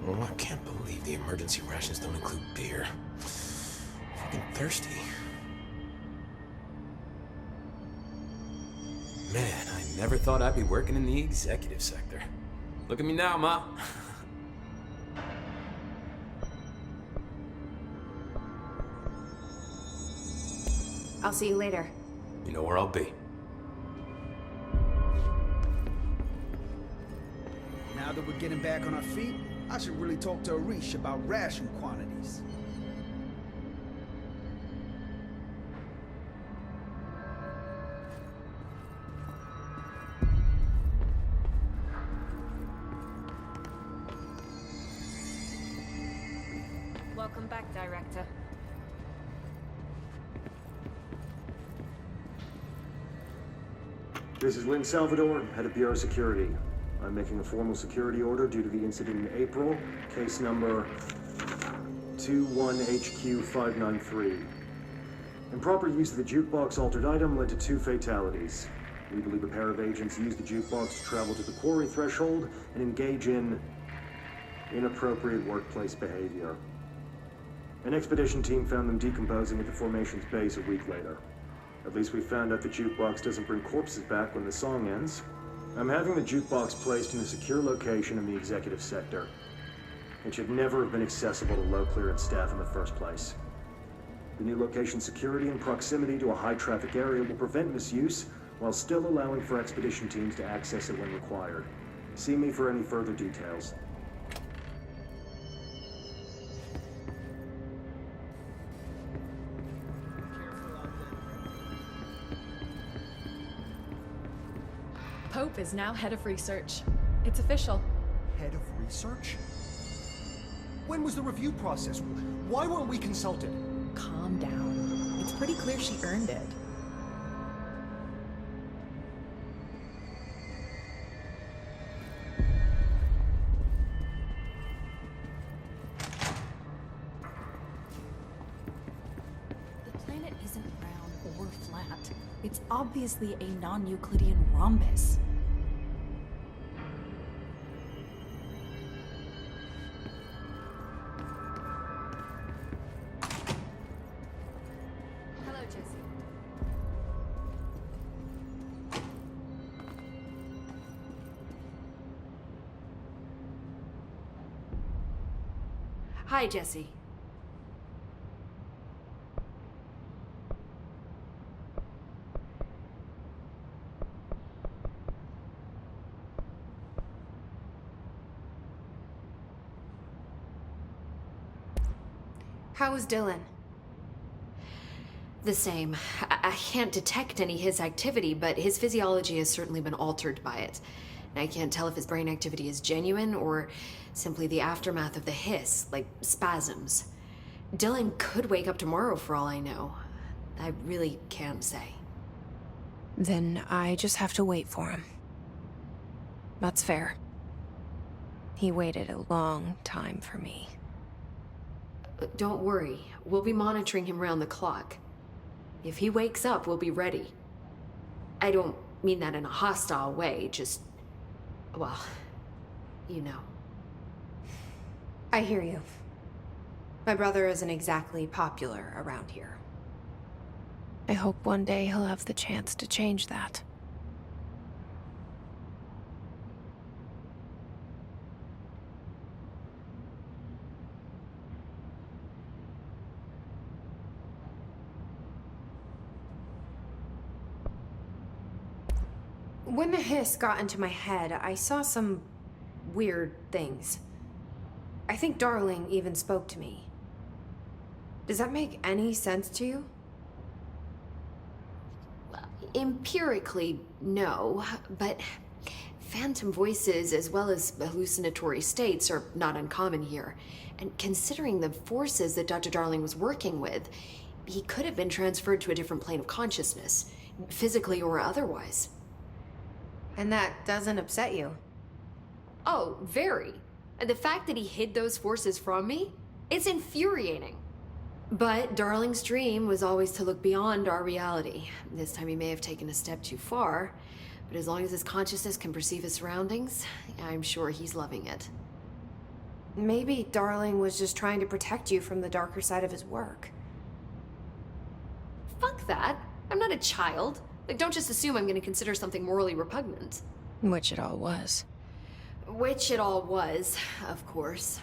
Oh, I can't believe the emergency rations don't include beer. Fucking thirsty. Man, I never thought I'd be working in the executive sector. Look at me now, Ma. I'll see you later. You know where I'll be. Now that we're getting back on our feet, I should really talk to Arish about ration quantities. Welcome back, Director. This is Lynn Salvador, head of Bureau Security. I'm making a formal security order due to the incident in April, case number 21HQ593. Improper use of the jukebox altered item led to 2 fatalities. We believe a pair of agents used the jukebox to travel to the quarry threshold and engage in inappropriate workplace behavior. An expedition team found them decomposing at the formation's base a week later. At least we found out the jukebox doesn't bring corpses back when the song ends. I'm having the jukebox placed in a secure location in the executive sector. It should never have been accessible to low clearance staff in the first place. The new location's security and proximity to a high-traffic area will prevent misuse, while still allowing for expedition teams to access it when required. See me for any further details. Pope is now head of research. It's official. Head of research? When was the review process? Why weren't we consulted? Calm down. It's pretty clear she earned it. The planet isn't round or flat. It's obviously a non-Euclidean rhombus. Hello, Jesse. Hi, Jesse. How is Dylan? The same. I can't detect any his activity, but his physiology has certainly been altered by it. And I can't tell if his brain activity is genuine or simply the aftermath of the hiss, like spasms. Dylan could wake up tomorrow for all I know. I really can't say. Then I just have to wait for him. That's fair. He waited a long time for me. Don't worry. We'll be monitoring him round the clock. If he wakes up, we'll be ready. I don't mean that in a hostile way, just... well, you know. I hear you. My brother isn't exactly popular around here. I hope one day he'll have the chance to change that. When the hiss got into my head, I saw some weird things. I think Darling even spoke to me. Does that make any sense to you? Empirically, no, but phantom voices as well as hallucinatory states are not uncommon here. And considering the forces that Dr. Darling was working with, he could have been transferred to a different plane of consciousness, physically or otherwise. And that doesn't upset you? Oh, very. The fact that he hid those forces from me, it's infuriating. But Darling's dream was always to look beyond our reality. This time he may have taken a step too far, but as long as his consciousness can perceive his surroundings, I'm sure he's loving it. Maybe Darling was just trying to protect you from the darker side of his work. Fuck that. I'm not a child. Like, don't just assume I'm gonna consider something morally repugnant. Which it all was. Which it all was, of course.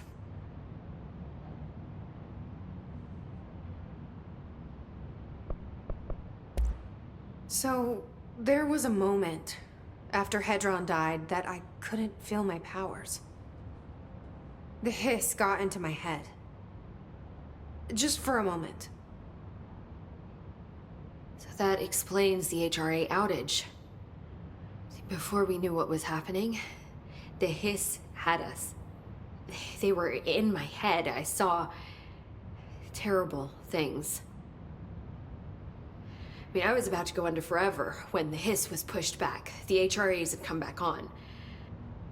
So, there was a moment after Hedron died that I couldn't feel my powers. The hiss got into my head. Just for a moment. So that explains the HRA outage. Before we knew what was happening, the hiss had us. They were in my head. I saw terrible things. I mean, I was about to go under forever when the hiss was pushed back. The HRAs had come back on.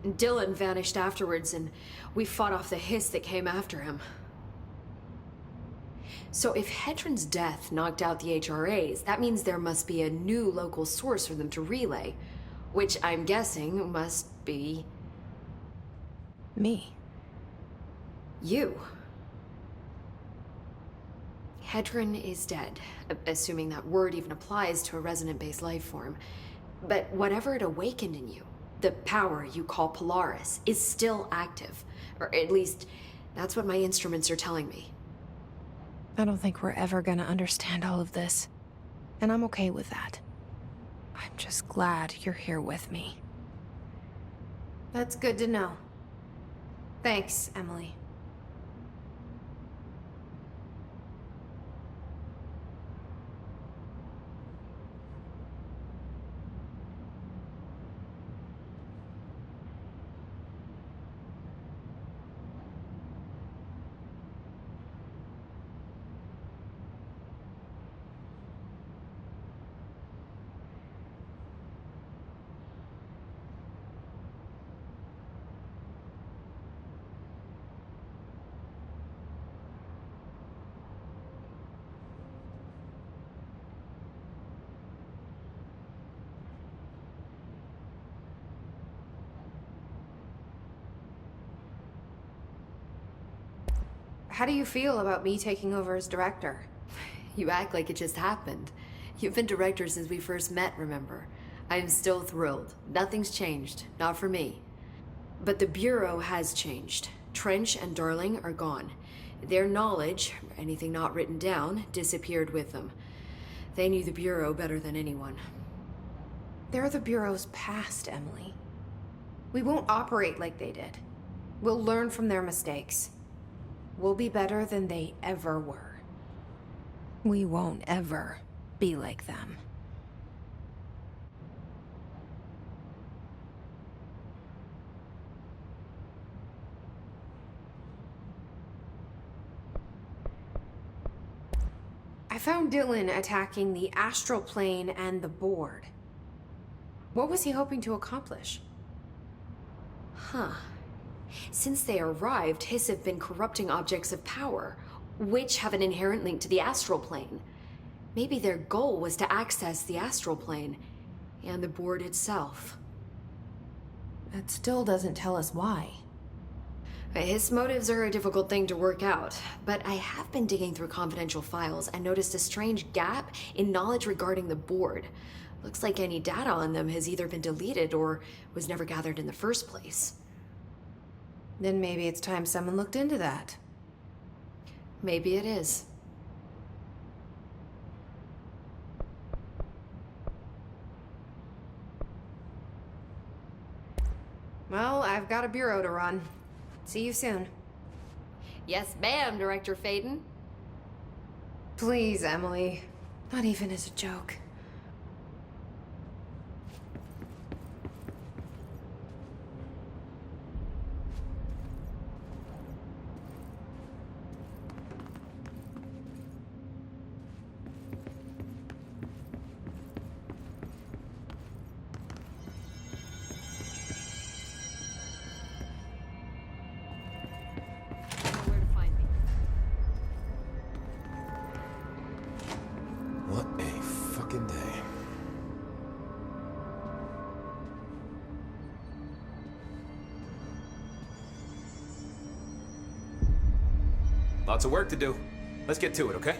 Dylan vanished afterwards, and we fought off the hiss that came after him. So if Hedron's death knocked out the HRAs, that means there must be a new local source for them to relay, which I'm guessing must be... Me. you. Hedron is dead, assuming that word even applies to a resonant-based life form. But whatever it awakened in you, the power you call Polaris, is still active. Or at least, that's what my instruments are telling me. I don't think we're ever gonna understand all of this. And I'm okay with that. I'm just glad you're here with me. That's good to know. Thanks, Emily. How do you feel about me taking over as director? You act like it just happened. You've been director since we first met, remember? I am still thrilled. Nothing's changed. Not for me. But the Bureau has changed. Trench and Darling are gone. Their knowledge, anything not written down, disappeared with them. They knew the Bureau better than anyone. They're the Bureau's past, Emily. We won't operate like they did. We'll learn from their mistakes. We'll be better than they ever were. We won't ever be like them. I found Dylan attacking the astral plane and the board. What was he hoping to accomplish? Huh. Since they arrived, Hiss have been corrupting objects of power, which have an inherent link to the astral plane. Maybe their goal was to access the astral plane and the board itself. That still doesn't tell us why. His motives are a difficult thing to work out, but I have been digging through confidential files and noticed a strange gap in knowledge regarding the board. Looks like any data on them has either been deleted or was never gathered in the first place. Then maybe it's time someone looked into that. Maybe it is. Well, I've got a bureau to run. See you soon. Yes, ma'am, Director Faden. Please, Emily. Not even as a joke. Where to find me. What a fucking Lots of work to do. Let's get to it, okay?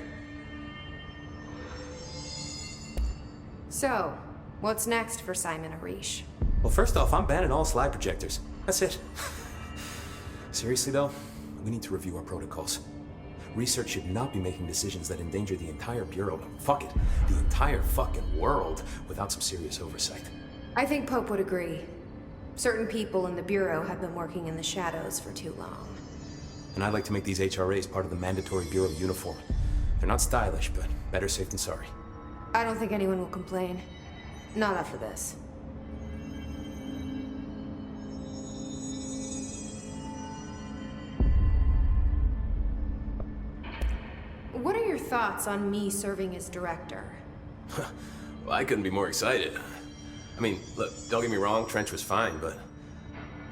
So, what's next for Simon Arish? Well, first off, I'm banning all slide projectors. That's it. Seriously, though, we need to review our protocols. Research should not be making decisions that endanger the entire Bureau, fuck it, the entire fucking world, without some serious oversight. I think Pope would agree. Certain people in the Bureau have been working in the shadows for too long. And I'd like to make these HRAs part of the mandatory Bureau uniform. They're not stylish, but better safe than sorry. I don't think anyone will complain. Not after this. What are your thoughts on me serving as director? Well, I couldn't be more excited. I mean, look, don't get me wrong, Trench was fine, but...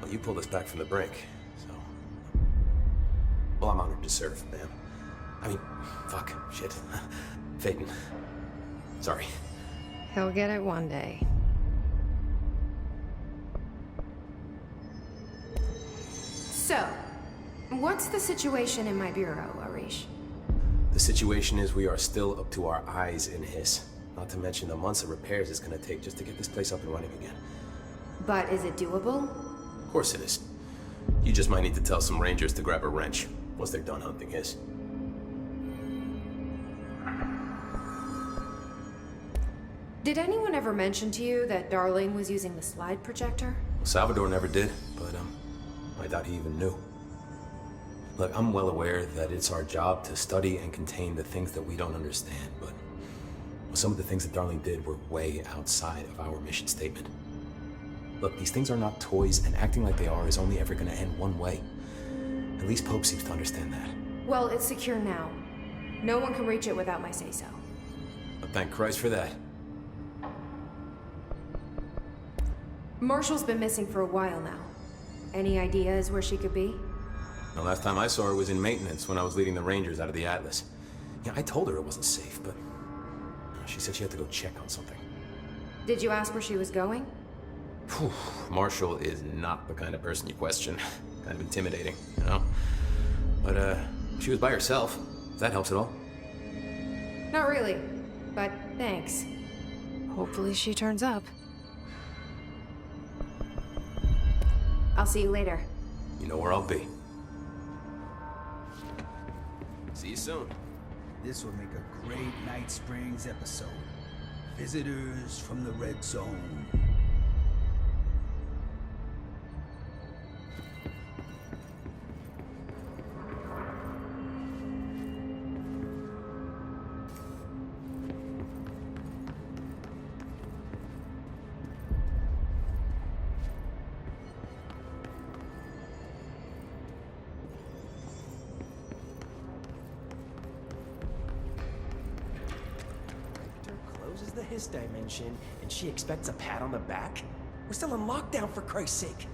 Well, you pulled us back from the brink, so... Well, I'm honored to serve, ma'am. I mean, fuck, shit. Phaeton. Sorry. He'll get it one day. So, what's the situation in my bureau, Arish? The situation is we are still up to our eyes in Hiss. Not to mention the months of repairs it's gonna take just to get this place up and running again. But is it doable? Of course it is. You just might need to tell some rangers to grab a wrench once they're done hunting Hiss. Did anyone ever mention to you that Darlene was using the slide projector? Well, Salvador never did, but I doubt he even knew. Look, I'm well aware that it's our job to study and contain the things that we don't understand, but some of the things that Darlene did were way outside of our mission statement. Look, these things are not toys, and acting like they are is only ever gonna end one way. At least Pope seems to understand that. Well, it's secure now. No one can reach it without my say-so. But thank Christ for that. Marshall's been missing for a while now. Any ideas where she could be? The last time I saw her was in maintenance when I was leading the Rangers out of the Atlas. Yeah, I told her it wasn't safe, but she said she had to go check on something. Did you ask where she was going? Whew, Marshall is not the kind of person you question. Kind of intimidating, you know? But, she was by herself, if that helps at all. Not really, but thanks. Hopefully she turns up. I'll see you later. You know where I'll be. See you soon. This will make a great Night Springs episode. Visitors from the Red Zone. Closes the Hiss dimension, and she expects a pat on the back? We're still in lockdown, for Christ's sake.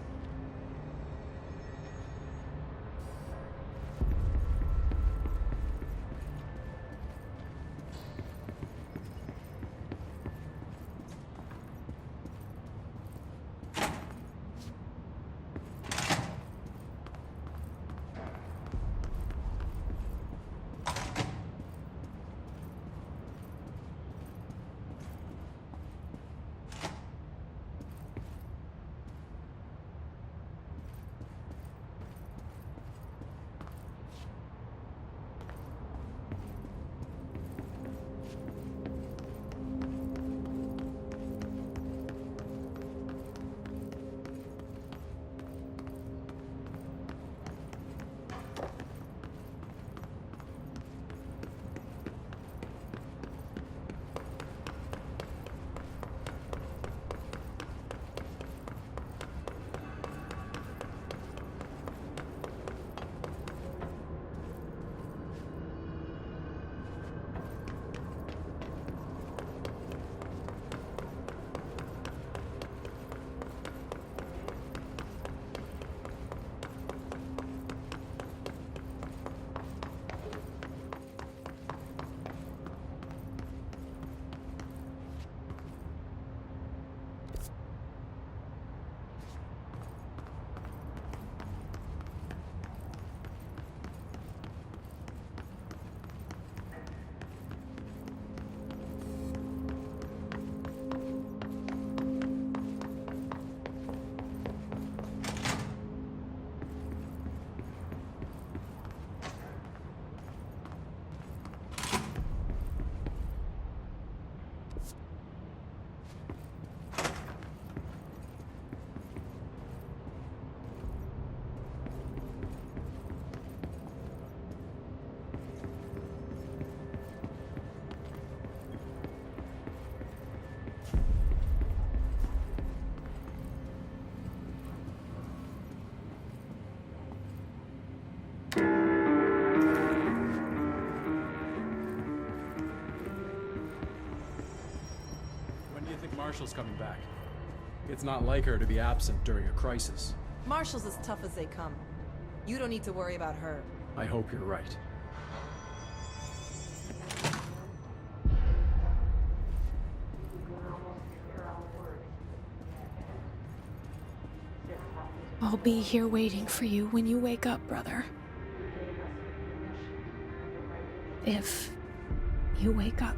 Marshall's coming back. It's not like her to be absent during a crisis. Marshall's as tough as they come. You don't need to worry about her. I hope you're right. I'll be here waiting for you when you wake up, brother. If you wake up.